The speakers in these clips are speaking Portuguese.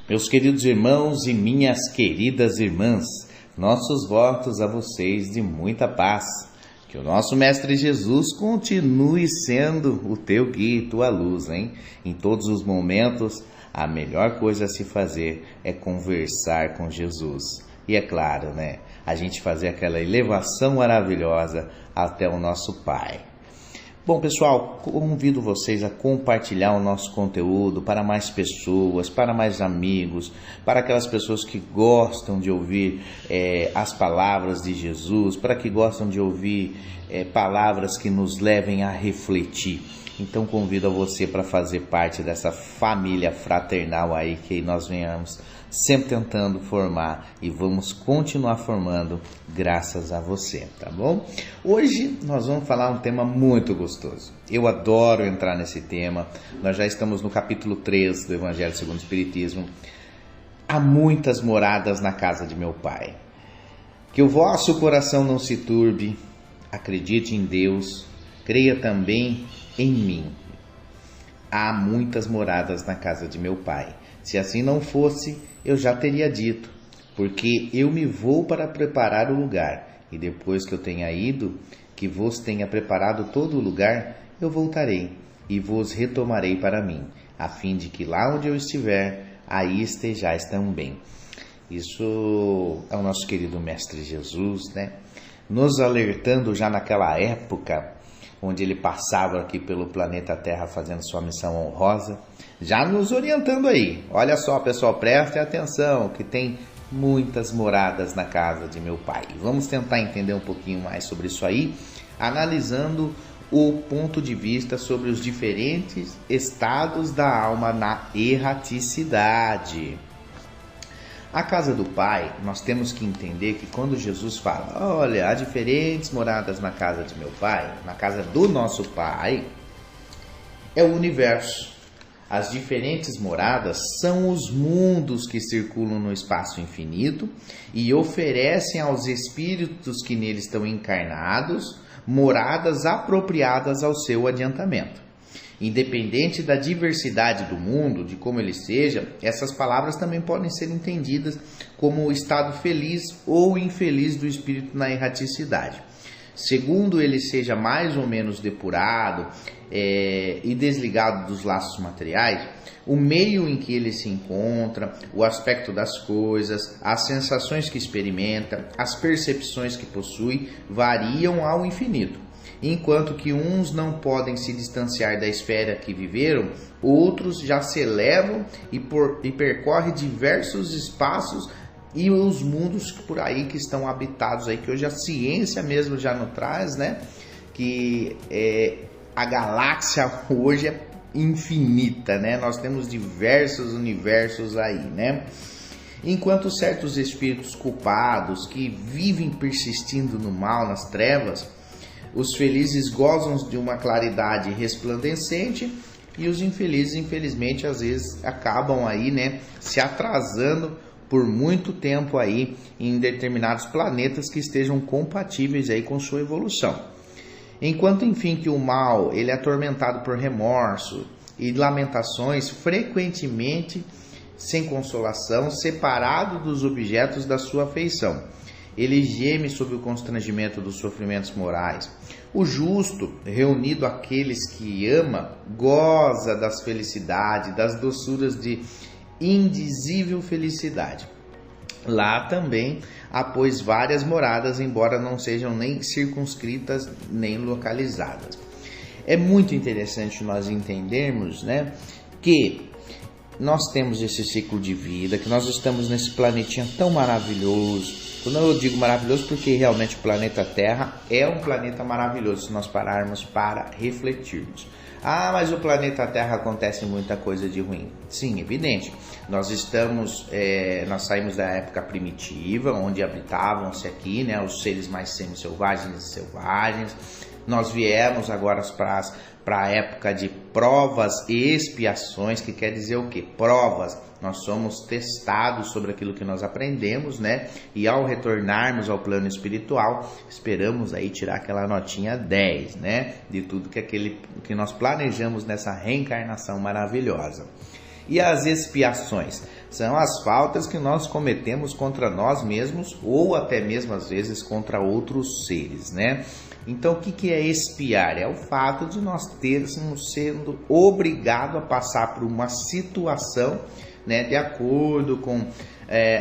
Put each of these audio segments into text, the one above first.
Meus queridos irmãos e minhas queridas irmãs, nossos votos a vocês de muita paz. Que o nosso Mestre Jesus continue sendo o teu guia e tua luz, hein? Em todos os momentos, a melhor coisa a se fazer é conversar com Jesus. E é claro, né? A gente fazer aquela elevação maravilhosa até o nosso Pai. Bom, pessoal, convido vocês a compartilhar o nosso conteúdo para mais pessoas, para mais amigos, para aquelas pessoas que gostam de ouvir as palavras de Jesus, para que gostam de ouvir palavras que nos levem a refletir. Então, convido a você para fazer parte dessa família fraternal aí que nós venhamos sempre tentando formar e vamos continuar formando graças a você, tá bom? Hoje nós vamos falar um tema muito gostoso. Eu adoro entrar nesse tema. Nós já estamos no capítulo 3 do Evangelho segundo o Espiritismo. Há muitas moradas na casa de meu Pai. Que o vosso coração não se turbe, acredite em Deus, creia também em mim. Há muitas moradas na casa de meu Pai. Se assim não fosse, eu já teria dito, porque eu me vou para preparar o lugar, e depois que eu tenha ido, que vos tenha preparado todo o lugar, eu voltarei e vos retomarei para mim, a fim de que lá onde eu estiver, aí estejais também. Isso é o nosso querido Mestre Jesus, né? Nos alertando já naquela época, onde ele passava aqui pelo planeta Terra fazendo sua missão honrosa, já nos orientando aí. Olha só, pessoal, prestem atenção que tem muitas moradas na casa de meu Pai. Vamos tentar entender um pouquinho mais sobre isso aí, analisando o ponto de vista sobre os diferentes estados da alma na erraticidade. A casa do Pai, nós temos que entender que quando Jesus fala, olha, há diferentes moradas na casa de meu Pai, na casa do nosso Pai, é o universo. As diferentes moradas são os mundos que circulam no espaço infinito e oferecem aos espíritos que neles estão encarnados moradas apropriadas ao seu adiantamento. Independente da diversidade do mundo, de como ele seja, essas palavras também podem ser entendidas como o estado feliz ou infeliz do espírito na erraticidade. Segundo ele seja mais ou menos depurado e desligado dos laços materiais, o meio em que ele se encontra, o aspecto das coisas, as sensações que experimenta, as percepções que possui, variam ao infinito. Enquanto que uns não podem se distanciar da esfera que viveram, outros já se elevam e percorrem diversos espaços e os mundos por aí que estão habitados aí, que hoje a ciência mesmo já nos traz, né? Que a galáxia hoje é infinita, né? Nós temos diversos universos aí, né? Enquanto certos espíritos culpados que vivem persistindo no mal, nas trevas, os felizes gozam de uma claridade resplandecente e os infelizes, infelizmente, às vezes acabam aí, né, se atrasando por muito tempo aí em determinados planetas que estejam compatíveis aí com sua evolução. Enquanto, enfim, que o mal, ele é atormentado por remorso e lamentações, frequentemente sem consolação, separado dos objetos da sua afeição. Ele geme sob o constrangimento dos sofrimentos morais. O justo, reunido àqueles que ama, goza das felicidades, das doçuras de indizível felicidade. Lá também há, pois, várias moradas, embora não sejam nem circunscritas nem localizadas. É muito interessante nós entendermos, né, que nós temos esse ciclo de vida, que nós estamos nesse planetinha tão maravilhoso. Quando eu digo maravilhoso, porque realmente o planeta Terra é um planeta maravilhoso, se nós pararmos para refletirmos. Ah, mas o planeta Terra acontece muita coisa de ruim. Sim, evidente. Nós saímos da época primitiva, onde habitavam-se aqui, né, os seres mais semi-selvagens e selvagens. Nós viemos agora para a época de provas e expiações, que quer dizer o quê? Provas. Nós somos testados sobre aquilo que nós aprendemos, né? E ao retornarmos ao plano espiritual, esperamos aí tirar aquela notinha 10, né? De tudo que nós planejamos nessa reencarnação maravilhosa. E as expiações? São as faltas que nós cometemos contra nós mesmos ou até mesmo às vezes contra outros seres, né? Então, o que é expiar? É o fato de nós termos sendo obrigados a passar por uma situação, né, de acordo com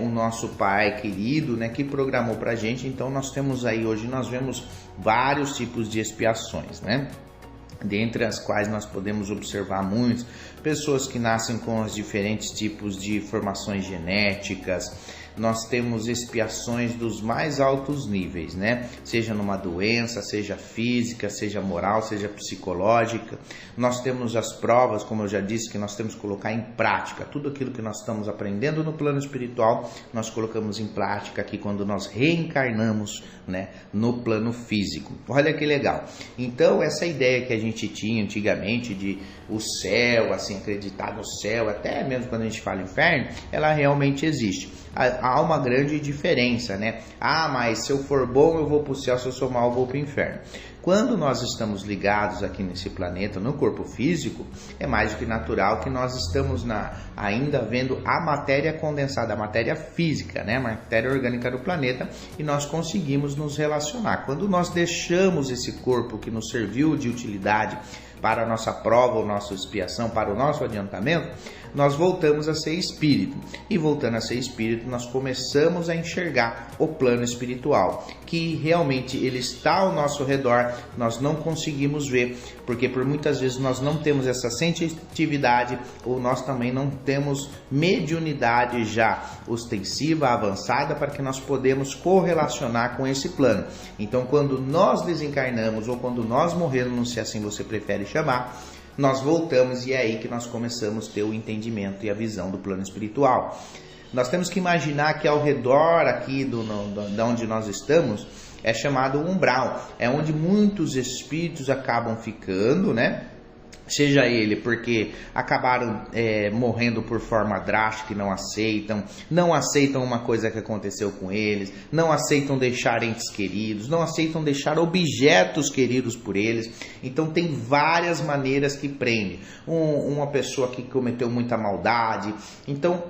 o nosso Pai querido, né, que programou para a gente. Então, nós temos aí, hoje nós vemos vários tipos de expiações, né? Dentre as quais nós podemos observar muitas pessoas que nascem com os diferentes tipos de formações genéticas. Nós temos expiações dos mais altos níveis, né? Seja numa doença, seja física, seja moral, seja psicológica. Nós temos as provas, como eu já disse, que nós temos que colocar em prática. Tudo aquilo que nós estamos aprendendo no plano espiritual, nós colocamos em prática aqui quando nós reencarnamos, né, no plano físico. Olha que legal. Então, essa ideia que a gente tinha antigamente de o céu, assim, acreditar no céu, até mesmo quando a gente fala inferno, ela realmente existe. Há uma grande diferença, né? Ah, mas se eu for bom eu vou para o céu, se eu sou mal eu vou para o inferno. Quando nós estamos ligados aqui nesse planeta, no corpo físico, é mais do que natural que nós estamos ainda vendo a matéria condensada, a matéria física, né? A matéria orgânica do planeta, e nós conseguimos nos relacionar. Quando nós deixamos esse corpo que nos serviu de utilidade para a nossa prova, a nossa expiação, para o nosso adiantamento, nós voltamos a ser espírito. E voltando a ser espírito, nós começamos a enxergar o plano espiritual, que realmente ele está ao nosso redor, nós não conseguimos ver, porque por muitas vezes nós não temos essa sensitividade, ou nós também não temos mediunidade já ostensiva, avançada, para que nós podemos correlacionar com esse plano. Então, quando nós desencarnamos, ou quando nós morremos, se assim você prefere chamar, nós voltamos e é aí que nós começamos a ter o entendimento e a visão do plano espiritual. Nós temos que imaginar que ao redor aqui de onde nós estamos é chamado umbral, é onde muitos espíritos acabam ficando, né? Seja ele porque acabaram morrendo por forma drástica e não aceitam uma coisa que aconteceu com eles, não aceitam deixar entes queridos, não aceitam deixar objetos queridos por eles. Então tem várias maneiras que prende. Uma pessoa que cometeu muita maldade, então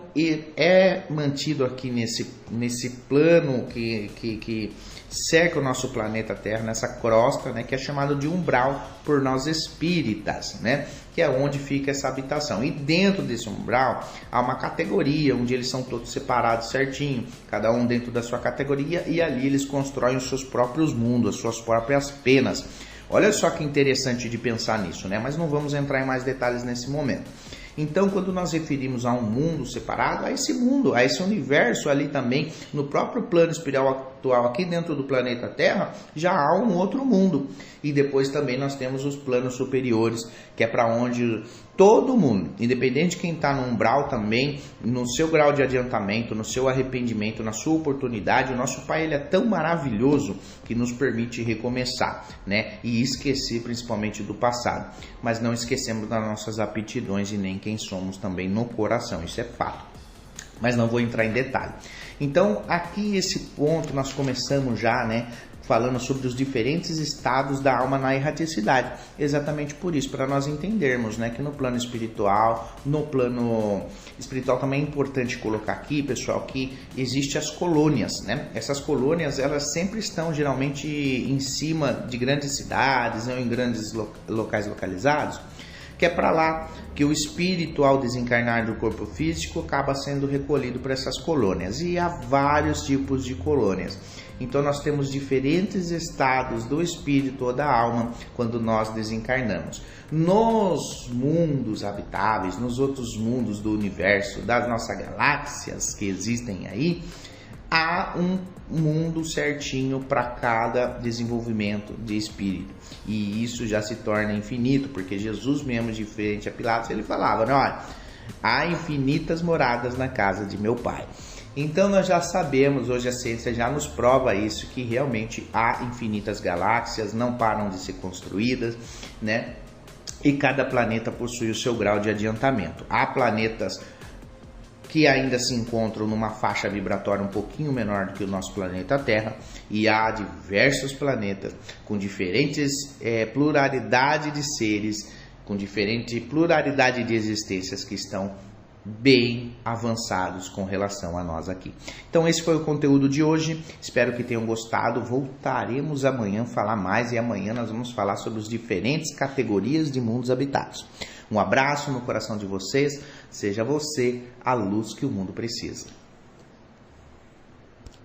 é mantido aqui nesse plano que cerca o nosso planeta Terra, nessa crosta, né, que é chamado de umbral por nós espíritas, né, que é onde fica essa habitação. E dentro desse umbral há uma categoria onde eles são todos separados certinho, cada um dentro da sua categoria, e ali eles constroem os seus próprios mundos, as suas próprias penas. Olha só que interessante de pensar nisso, né? Mas não vamos entrar em mais detalhes nesse momento. Então, quando nós referimos a um mundo separado, a esse mundo, a esse universo ali também, no próprio plano espiritual atual, aqui dentro do planeta Terra, já há um outro mundo. E depois também nós temos os planos superiores, que é para onde todo mundo, independente de quem está no umbral também, no seu grau de adiantamento, no seu arrependimento, na sua oportunidade, o nosso Pai ele é tão maravilhoso que nos permite recomeçar, né? E esquecer principalmente do passado. Mas não esquecemos das nossas aptidões e nem quem somos também no coração, isso é fato. Mas não vou entrar em detalhe. Então, aqui esse ponto nós começamos já, né, falando sobre os diferentes estados da alma na erraticidade. Exatamente por isso, para nós entendermos, né, que no plano espiritual também é importante colocar aqui, pessoal, que existem as colônias, né? Essas colônias, elas sempre estão geralmente em cima de grandes cidades, ou em grandes locais localizados, que é para lá que o espírito, ao desencarnar do corpo físico, acaba sendo recolhido para essas colônias. E há vários tipos de colônias. Então nós temos diferentes estados do espírito ou da alma quando nós desencarnamos. Nos mundos habitáveis, nos outros mundos do universo, das nossas galáxias que existem aí, há um mundo certinho para cada desenvolvimento de espírito. E isso já se torna infinito, porque Jesus mesmo, de frente a Pilatos, ele falava, né, olha, há infinitas moradas na casa de meu Pai. Então nós já sabemos, hoje a ciência já nos prova isso, que realmente há infinitas galáxias, não param de ser construídas, né? E cada planeta possui o seu grau de adiantamento. Há planetas que ainda se encontram numa faixa vibratória um pouquinho menor do que o nosso planeta Terra, e há diversos planetas com diferentes pluralidade de seres, com diferente pluralidade de existências que estão bem avançados com relação a nós aqui. Então esse foi o conteúdo de hoje, espero que tenham gostado. Voltaremos amanhã a falar mais e amanhã nós vamos falar sobre as diferentes categorias de mundos habitados. Um abraço no coração de vocês, seja você a luz que o mundo precisa.